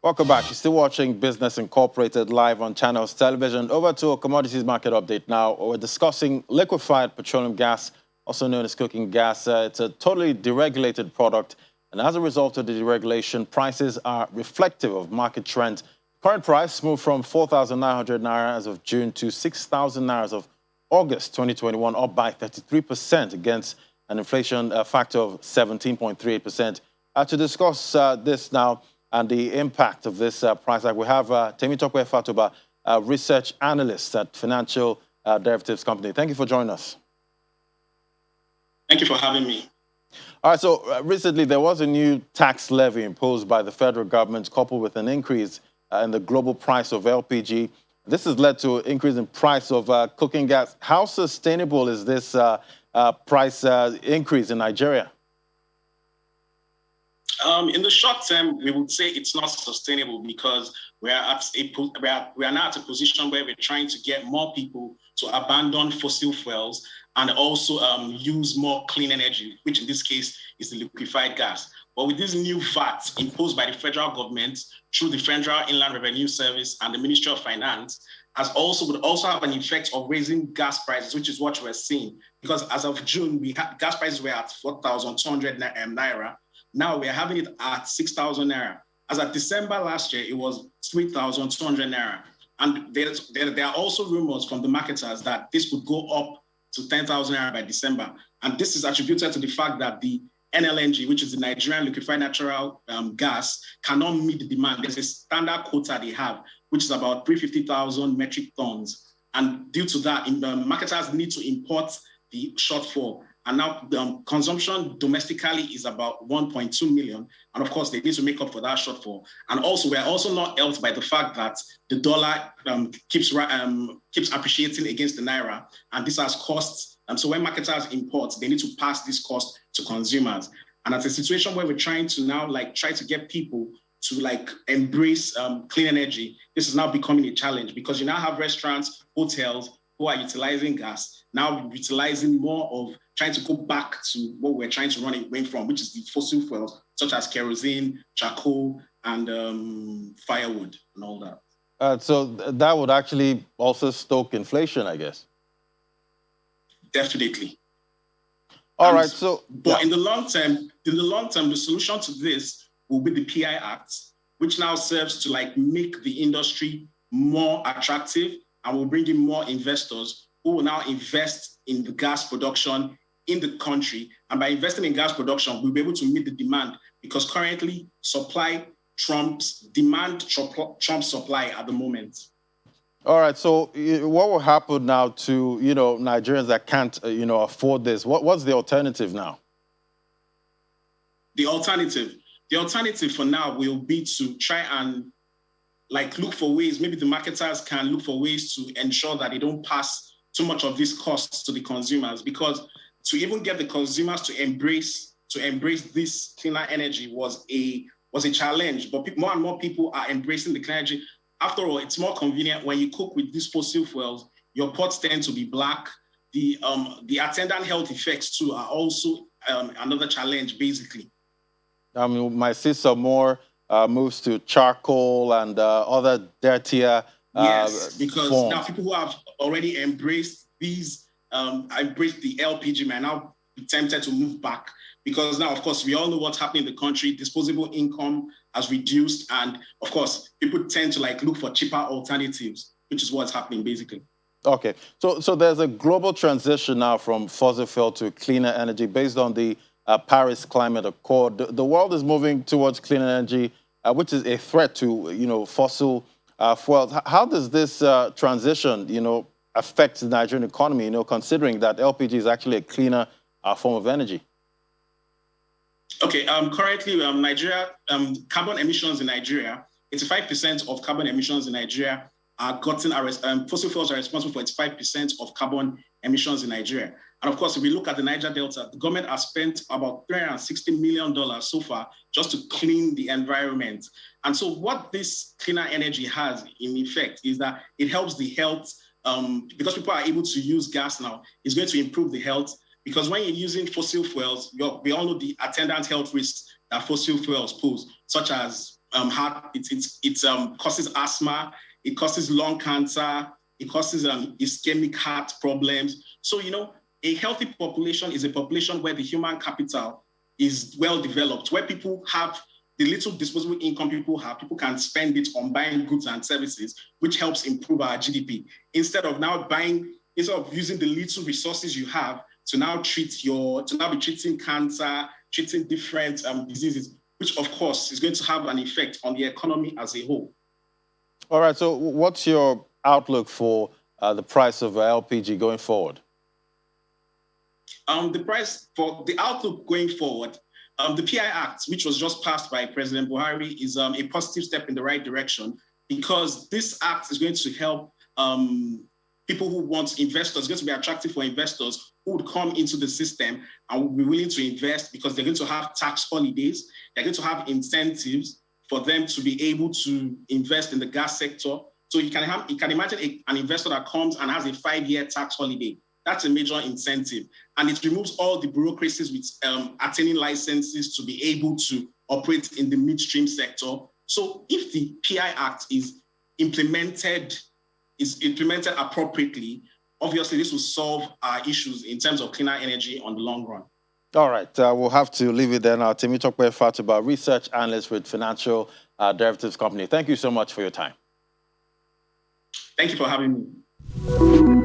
Welcome back. You're still watching Business Incorporated live on Channels Television. Over to a commodities market update now. We're discussing liquefied petroleum gas, also known as cooking gas. It's a totally deregulated product. And as a result of the deregulation, prices are reflective of market trend. Current price moved from 4,900 naira as of June to 6,000 naira as of August 2021, up by 33% against an inflation factor of 17.38%. To discuss this now, and the impact of this price hike, we have Temitope Fatuba, research analyst at Financial Derivatives Company. Thank you for joining us. Thank you for having me. All right, so recently there was a new tax levy imposed by the federal government coupled with an increase in the global price of LPG. This has led to an increase in price of cooking gas. How sustainable is this price increase in Nigeria? In the short term, we would say it's not sustainable because we are now at a position where we're trying to get more people to abandon fossil fuels and also use more clean energy, which in this case is the liquefied gas. But with this new VAT imposed by the federal government through the Federal Inland Revenue Service and the Ministry of Finance, would also have an effect of raising gas prices, which is what we're seeing. Because as of June, gas prices were at 4,200 naira. Now we are having it at 6,000 naira. As of December last year, it was 3,200 naira. And there are also rumors from the marketers that this could go up to 10,000 naira by December. And this is attributed to the fact that the NLNG, which is the Nigerian liquefied natural gas, cannot meet the demand. There's a standard quota they have, which is about 350,000 metric tons. And due to that, marketers need to import the shortfall. And now consumption domestically is about 1.2 million. And of course, they need to make up for that shortfall. And also, we're also not helped by the fact that the dollar keeps appreciating against the naira. And this has costs. So when marketers import, they need to pass this cost to consumers. And it's a situation where we're trying to now try to get people to embrace clean energy. This is now becoming a challenge because you now have restaurants, hotels who are utilizing gas, now utilizing more of trying to go back to what we're trying to run away from, which is the fossil fuels, such as kerosene, charcoal, and firewood and all that. So that would actually also stoke inflation, I guess. Definitely. All right. So, but in the long term, the solution to this will be the PI Act, which now serves to make the industry more attractive and will bring in more investors who will now invest in the gas production in the country. And by investing in gas production, we'll be able to meet the demand because currently supply trumps demand, trumps supply at the moment. All right. So what will happen now to, Nigerians that can't, afford this? What's the alternative now? The alternative for now will be to try and look for ways, maybe the marketers can look for ways to ensure that they don't pass too much of these costs to the consumers, because to even get the consumers to embrace this cleaner energy was a challenge. But more and more people are embracing the clean energy. After all, it's more convenient when you cook with these fossil fuels. Your pots tend to be black. The attendant health effects too are also another challenge, basically. I mean, my sister more moves to charcoal and other dirtier yes, because forms. Now people who have already embraced these, embraced the LPG may now be tempted to move back, because now, of course, we all know what's happening in the country. Disposable income has reduced, and of course, people tend to look for cheaper alternatives, which is what's happening basically. Okay, so there's a global transition now from fossil fuel to cleaner energy based on the Paris Climate Accord. The world is moving towards clean energy, which is a threat to fossil fuels. How does this transition affect the Nigerian economy? Considering that LPG is actually a cleaner form of energy. Okay, currently Nigeria carbon emissions in Nigeria, 85% of carbon emissions in Nigeria are fossil fuels are responsible for 85% of carbon emissions in Nigeria. And of course, if we look at the Niger Delta, the government has spent about $360 million so far just to clean the environment. And so what this cleaner energy has in effect is that it helps the health, because people are able to use gas now, it's going to improve the health. Because when you're using fossil fuels, we all know the attendant health risks that fossil fuels pose, such as causes asthma, it causes lung cancer, it causes ischemic heart problems. So, a healthy population is a population where the human capital is well developed, where people have the little disposable income people have, people can spend it on buying goods and services, which helps improve our GDP. Instead of using the little resources you have to now be treating cancer, treating different diseases, which of course is going to have an effect on the economy as a whole. All right, so what's your outlook for the price of LPG going forward? The price for the outlook going forward, the PI Act, which was just passed by President Buhari, is a positive step in the right direction, because this act is going to help people who want investors. It's going to be attractive for investors who would come into the system and would be willing to invest, because they're going to have tax holidays. They're going to have incentives for them to be able to invest in the gas sector. So you can imagine an investor that comes and has a 5-year tax holiday. That's a major incentive. And it removes all the bureaucracies with attaining licenses to be able to operate in the midstream sector. So if the PI Act is implemented appropriately, obviously this will solve our issues in terms of cleaner energy on the long run. All right, we'll have to leave it there now. Temitope Fatuba, research analyst with Financial Derivatives Company. Thank you so much for your time. Thank you for having me.